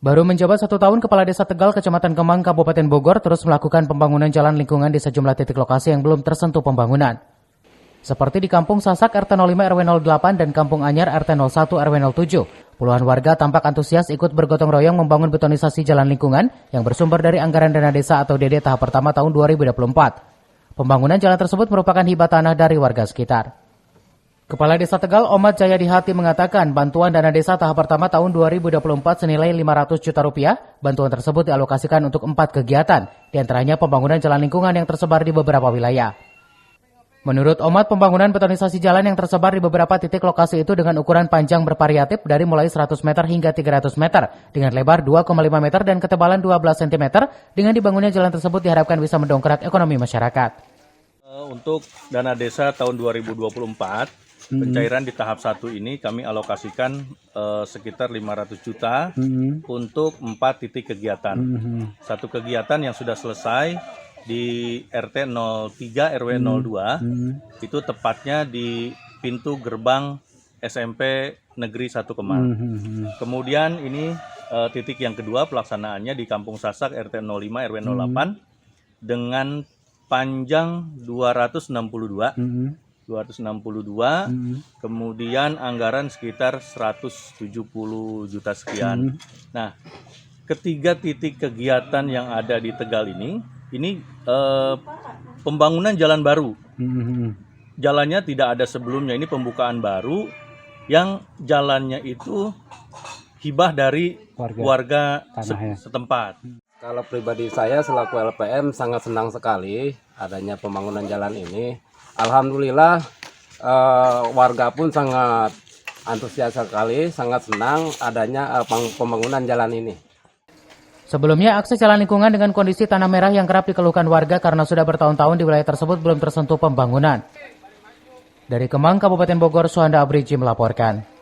Baru menjabat 1 tahun, Kepala Desa Tegal, Kecamatan Kemang, Kabupaten Bogor terus melakukan pembangunan jalan lingkungan di sejumlah titik lokasi yang belum tersentuh pembangunan. Seperti di Kampung Sasak RT 05 RW 08 dan Kampung Anyar RT 01 RW 07. Puluhan warga tampak antusias ikut bergotong royong membangun betonisasi jalan lingkungan yang bersumber dari anggaran dana desa atau DD tahap pertama tahun 2024. Pembangunan jalan tersebut merupakan hibah tanah dari warga sekitar. Kepala Desa Tegal, Omat Jayadi Hati mengatakan bantuan dana desa tahap pertama tahun 2024 senilai 500 juta rupiah. Bantuan tersebut dialokasikan untuk 4 kegiatan, diantaranya pembangunan jalan lingkungan yang tersebar di beberapa wilayah. Menurut Omat, pembangunan betonisasi jalan yang tersebar di beberapa titik lokasi itu dengan ukuran panjang bervariatif dari mulai 100 meter hingga 300 meter, dengan lebar 2,5 meter dan ketebalan 12 cm. Dengan dibangunnya jalan tersebut diharapkan bisa mendongkrak ekonomi masyarakat. Untuk dana desa tahun 2024, pencairan di tahap 1 ini kami alokasikan sekitar 500 juta untuk 4 titik kegiatan. Satu kegiatan yang sudah selesai di RT 03 RW 02, itu tepatnya di pintu gerbang SMP Negeri 1 Kemang. Kemudian ini titik yang kedua pelaksanaannya di Kampung Sasak RT 05 RW 08 dengan panjang 262, kemudian anggaran sekitar 170 juta sekian. Nah, ketiga titik kegiatan yang ada di Tegal ini pembangunan jalan baru. Jalannya tidak ada sebelumnya, ini pembukaan baru yang jalannya itu hibah dari warga setempat. Kalau pribadi saya selaku LPM sangat senang sekali adanya pembangunan jalan ini. Alhamdulillah warga pun sangat antusias sekali, sangat senang adanya pembangunan jalan ini. Sebelumnya, akses jalan lingkungan dengan kondisi tanah merah yang kerap dikeluhkan warga karena sudah bertahun-tahun di wilayah tersebut belum tersentuh pembangunan. Dari Kemang, Kabupaten Bogor, Suhanda Abriji melaporkan.